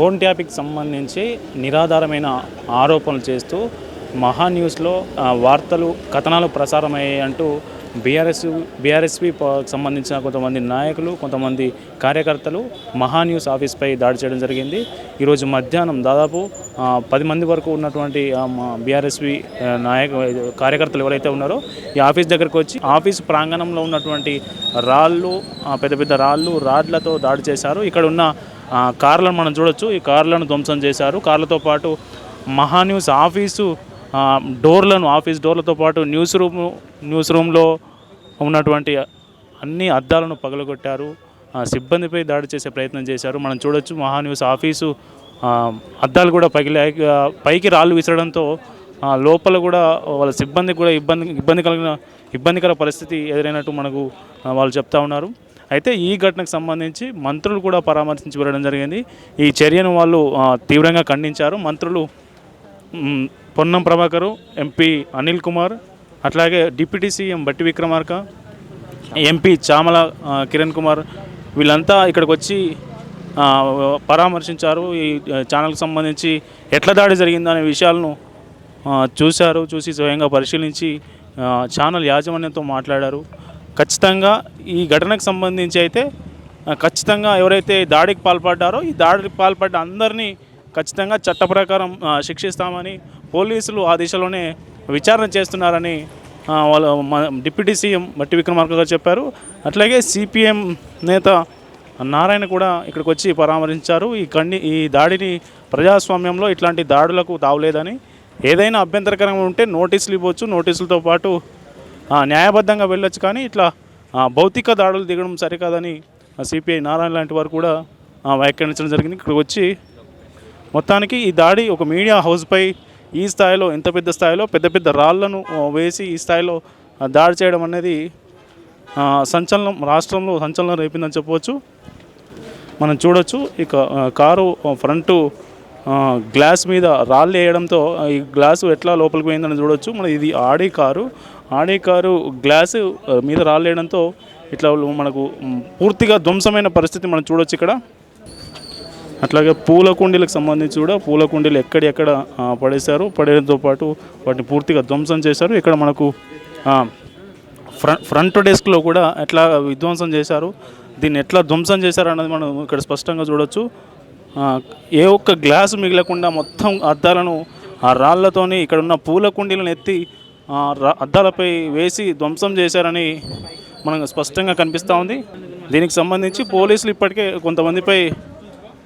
Phone ట్యాపింగ్కి సంబంధించి నిరాధారమైన ఆరోపణలు చేస్తూ మహా న్యూస్లో వార్తలు కథనాలు ప్రసారమయ్యాయి అంటూ బీఆర్ఎస్పీ సంబంధించిన కొంతమంది నాయకులు కొంతమంది కార్యకర్తలు మహా న్యూస్ ఆఫీస్పై దాడి చేయడం జరిగింది. ఈరోజు మధ్యాహ్నం దాదాపు 10 మంది వరకు ఉన్నటువంటి బీఆర్ఎస్పీ కార్యకర్తలు ఎవరైతే ఉన్నారో ఈ ఆఫీస్ దగ్గరకు వచ్చి ఆఫీస్ ప్రాంగణంలో ఉన్నటువంటి రాళ్ళు పెద్ద పెద్ద రాడ్లతో దాడి చేశారు. ఇక్కడ ఉన్న కార్లను మనం చూడొచ్చు. ఈ కార్లను ధ్వంసం చేశారు. కార్లతో పాటు మహా న్యూస్ ఆఫీసు ఆఫీస్ డోర్లతో పాటు న్యూస్ రూమ్లో ఉన్నటువంటి అన్ని అద్దాలను పగలగొట్టారు. సిబ్బందిపై దాడి చేసే ప్రయత్నం చేశారు. మనం చూడొచ్చు మహా న్యూస్ ఆఫీసు అద్దాలు కూడా పైకి రాళ్ళు విసరడంతో లోపల కూడా వాళ్ళ సిబ్బందికి కూడా ఇబ్బందికర పరిస్థితి ఎదురైనట్టు మనకు వాళ్ళు చెప్తా ఉన్నారు. అయితే ఈ ఘటనకు సంబంధించి మంత్రులు కూడా పరామర్శించి వెళ్ళడం జరిగింది. ఈ చర్యను వాళ్ళు తీవ్రంగా ఖండించారు. మంత్రులు పొన్నం ప్రభాకరు, ఎంపీ అనిల్ కుమార్, అట్లాగే డిప్యూటీ సీఎం బట్టి విక్రమార్క, ఎంపీ చామల కిరణ్ కుమార్ వీళ్ళంతా ఇక్కడికి వచ్చి పరామర్శించారు. ఈ ఛానల్కి సంబంధించి ఎట్లా దాడి జరిగిందనే విషయాలను చూసి స్వయంగా పరిశీలించి ఛానల్ యాజమాన్యంతో మాట్లాడారు. ఖచ్చితంగా ఈ ఘటనకు సంబంధించి అయితే ఖచ్చితంగా ఎవరైతే దాడికి పాల్పడ్డారో ఈ దాడికి పాల్పడ్డ అందరినీ ఖచ్చితంగా చట్ట ప్రకారం శిక్షిస్తామని పోలీసులు ఆ దిశలోనే విచారణ చేస్తున్నారని వాళ్ళు డిప్యూటీ సీఎం బట్టి విక్రమార్క గారు చెప్పారు. అట్లాగే సిపిఎం నేత నారాయణ కూడా ఇక్కడికి వచ్చి పరామర్శించారు. ఈ దాడిని ప్రజాస్వామ్యంలో ఇట్లాంటి దాడులకు తావులేదని, ఏదైనా అభ్యంతరకరంగా ఉంటే నోటీసులు ఇవ్వచ్చు, నోటీసులతో పాటు న్యాయబద్ధంగా వెళ్ళొచ్చు, కానీ ఇట్లా భౌతిక దాడులు దిగడం సరికాదని సిపిఐ నారాయణ లాంటి వారు కూడా వ్యాఖ్యానించడం జరిగింది. ఇక్కడికి వచ్చి మొత్తానికి ఈ దాడి ఒక మీడియా హౌస్పై ఈ స్థాయిలో ఇంత పెద్ద స్థాయిలో పెద్ద రాళ్లను వేసి ఈ స్థాయిలో దాడి చేయడం అనేది రాష్ట్రంలో సంచలనం రేపిందని చెప్పవచ్చు. మనం చూడొచ్చు ఇక కారు ఫ్రంట్ గ్లాస్ మీద రాళ్ళు వేయడంతో ఈ గ్లాసు ఎట్లా లోపలికి పోయిందని చూడొచ్చు. మన ఇది ఆడి కారు గ్లాసు మీద రాళ్ళు వేయడంతో ఇట్లా మనకు పూర్తిగా ధ్వంసమైన పరిస్థితి మనం చూడొచ్చు ఇక్కడ. అట్లాగే పూల కుండీలకు సంబంధించి కూడా పూల కుండీలు ఎక్కడెక్కడ పడేయడంతో పాటు వాటిని పూర్తిగా ధ్వంసం చేశారు. ఇక్కడ మనకు ఫ్రంట్ డెస్క్లో కూడా ఎట్లా విధ్వంసం చేశారు, దీన్ని ఎట్లా ధ్వంసం చేశారు అన్నది మనం ఇక్కడ స్పష్టంగా చూడొచ్చు. ఏ ఒక్క గ్లాసు మిగలకుండా మొత్తం అద్దాలను రాళ్లతోని ఇక్కడ ఉన్న పూల కుండీలను ఎత్తి అద్దాలపై వేసి ధ్వంసం చేశారని మనకు స్పష్టంగా కనిపిస్తూ ఉంది. దీనికి సంబంధించి పోలీసులు ఇప్పటికే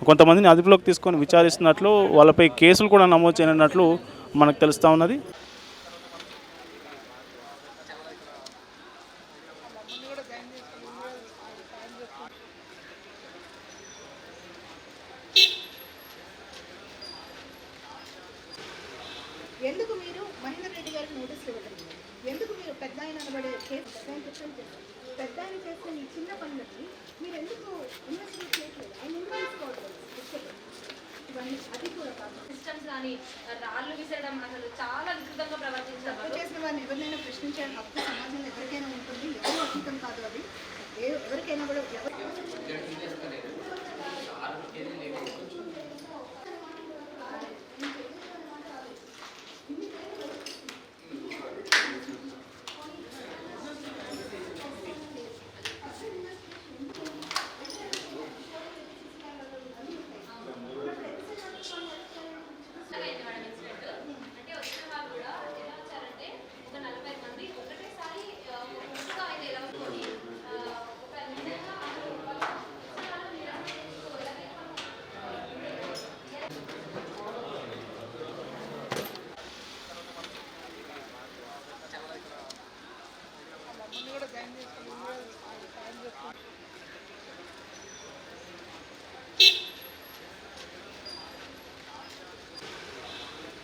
కొంతమందిని అదుపులోకి తీసుకొని విచారిస్తున్నట్లు, వాళ్ళపై కేసులు కూడా నమోదు చేయనున్నట్లు మనకు తెలుస్తూ ఉన్నది. ఎందుకు మీరు మహేందర్ రెడ్డి గారికి నోటీసులు ఇవ్వడం? ఎందుకు మీరు పెద్ద ఆయన అనబడే పెద్ద ఆయన చేస్తే ఈ చిన్న పనులకి మీరు ఎందుకు ఇన్వెస్టిగేట్ చేయట్లేదు? ఆయన ఎందుకు తీసుకోవట్లేదు? ఇవన్నీ అది కూడా కాదు. సిస్టమ్స్ కానీ రాళ్ళు విసరడం అసలు చాలా వికృతంగా ప్రవర్తించారు. తప్పు చేసిన వారిని ఎవరినైనా ప్రశ్నించాలని హక్కు సమాజంలో ఎవరికైనా ఉంటుంది. ఎవరు అతీతం కాదు. అది ఎవరికైనా కూడా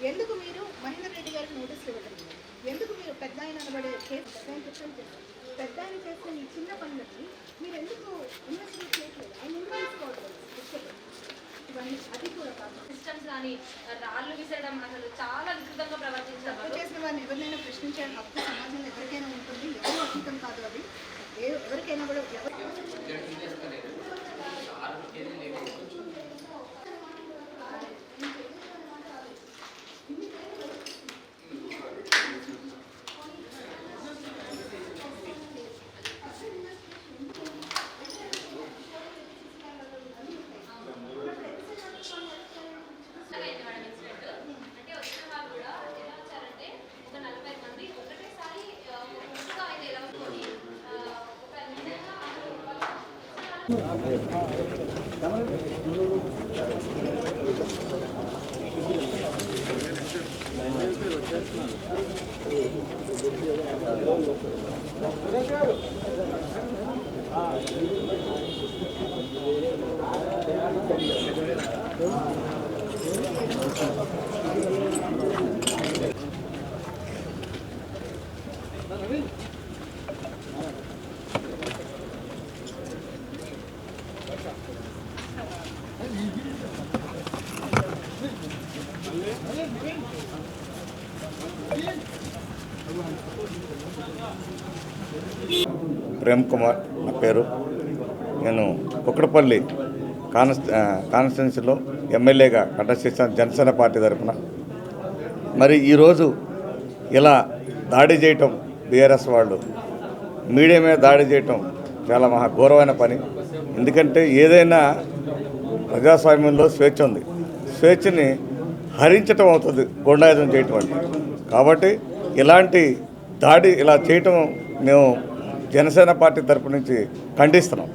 ఎందుకు మీరు మహేందర్ రెడ్డి గారికి నోటీసులు ఇవ్వడం? ఎందుకు మీరు పెద్ద ఆయన అనబడే పెద్ద ఆయన చేస్తే ఈ చిన్న పనులకి మీరు ఎందుకు ఇన్వెస్టిగేట్ చేయట్లేదు? ఆయన ఎందుకు తీసుకోవట్లేదు? ఇవన్నీ అది కూడా కాదు. సిస్టమ్స్ కానీ రాళ్ళు విసరడం అసలు చాలా వికృతంగా ప్రవర్తించారు. తప్పు చేసిన వారిని ఎవరినైనా ప్రశ్నించాలని హక్కు సమాజంలో ఎవరికైనా ఉంటుంది. ఎవరు అతీతం కాదు. అది ఎవరికైనా కూడా ప్రేమ్ కుమార్ నా పేరు. నేను కుక్కడపల్లి కాన్స్టిట్యున్సీలో ఎమ్మెల్యేగా కంటెస్ట్ చేశాను జనసేన పార్టీ తరఫున. మరి ఈరోజు ఇలా దాడి చేయటం, బీఆర్ఎస్ వాళ్ళు మీడియా మీద దాడి చేయటం చాలా మహా ఘోరమైన పని. ఎందుకంటే ఏదైనా ప్రజాస్వామ్యంలో స్వేచ్ఛ ఉంది, స్వేచ్ఛని హరించటం అవుతుంది గుండాయుధం చేయటం అంటే. కాబట్టి ఇలాంటి దాడి ఇలా చేయటం మేము జనసేన పార్టీ తరపు నుంచి ఖండిస్తున్నాం.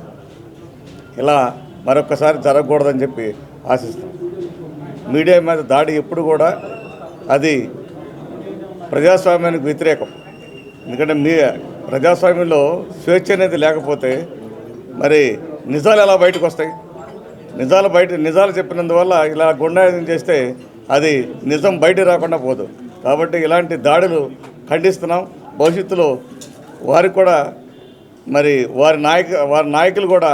ఇలా మరొకసారి జరగకూడదని చెప్పి ఆశిస్తున్నాం. మీడియా మీద దాడి ఎప్పుడు కూడా అది ప్రజాస్వామ్యానికి వ్యతిరేకం. ఎందుకంటే ప్రజాస్వామ్యంలో స్వేచ్ఛ అనేది లేకపోతే మరి నిజాలు ఎలా బయటకు వస్తాయి? నిజాలు చెప్పినందువల్ల ఇలా గుండాయుధం చేస్తే అది నిజం బయట రాకుండా పోదు. కాబట్టి ఇలాంటి దాడులు ఖండిస్తున్నాం. భవిష్యత్తులో వారికి కూడా మరి వారి నాయకులు కూడా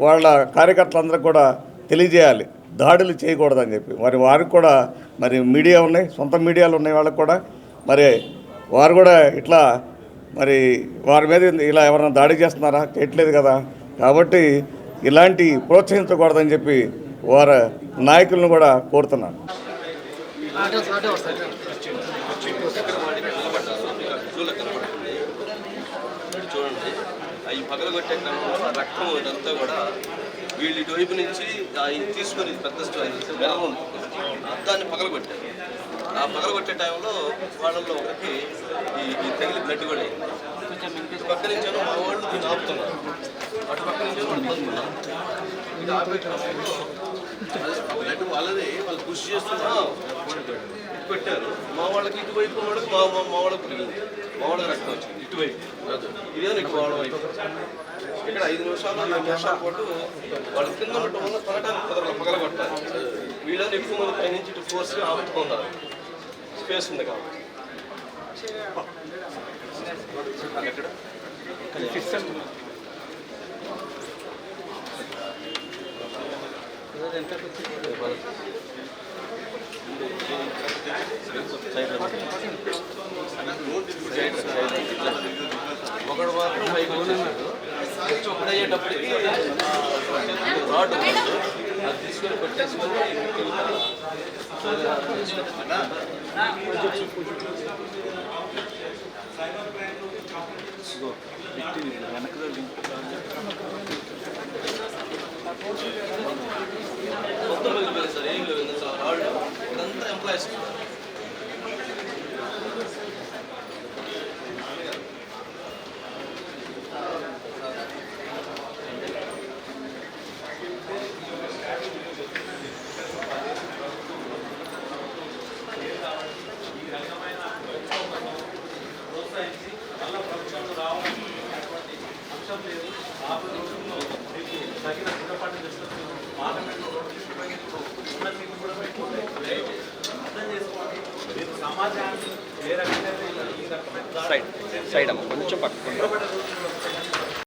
వాళ్ళ కార్యకర్తలందరికీ కూడా తెలియజేయాలి దాడులు చేయకూడదని చెప్పి. మరి వారికి కూడా మరి మీడియా ఉన్నాయి, సొంత మీడియాలు ఉన్నాయి వాళ్ళకి కూడా. మరి వారు కూడా ఇట్లా మరి వారి మీద ఇలా ఎవరైనా దాడి చేస్తున్నారా? చేయట్లేదు కదా. కాబట్టి ఇలాంటి ప్రోత్సహించకూడదని చెప్పి వారి నాయకులను కూడా కోరుతున్నాను. చూడండి, అవి పగలగొట్టే క్రమంలో రక్తం ఇదంతా కూడా వీళ్ళు ఇటువైపు నుంచి అవి తీసుకొని పెద్ద మెరవ ఉంది, దాన్ని పగలగొట్టారు. ఆ పగలగొట్టే టైంలో వాళ్ళల్లో ఒకరికి ఈ తగిలి బ్లడ్ కూడా అయింది. ఇటు పక్క నుంచేమో మా వాళ్ళు దీన్ని ఆపుతున్నారు, అటు పక్క నుంచేమో ఆపుతున్నారు. ఇది ఆపే క్రమంలో బ్లడ్ వాళ్ళది వాళ్ళు పుష్ చేస్తున్నారు, పెట్టారు. మా వాళ్ళకి ఇటువైపు వాళ్ళకి మా వాళ్ళకి పెరిగింది, మా వాళ్ళకి రక్తం వచ్చింది ఇటువైపు. ఇదేమో ఇటు వాళ్ళ వైపు. ఇక్కడ 5 నిమిషాలు 4 నిమిషాల పాటు వాళ్ళ కింద ఉండటం వల్ల కొనటానికి పగలగొట్టారు. వీళ్ళని ఎక్కువ మంది పై నుంచి ఇటు ఫోర్స్గా ఆపుతున్నారు, స్పేస్ ఉంది కాబట్టి. ఎక్కడ ఒకడు మాత్రం పైకి వచ్చేసాడు. వచ్చి ఒకటి అయ్యేటప్పటికి రాడ్ అది తీసుకొని కొట్టేసుకొని మొత్తం వెళ్ళిపోయింది సార్. ఏం లేదు సార్, రాడ్ ఇదంతా ఎంప్లాయీస్. సైడ్ అమ్మ కొంచెం పక్కన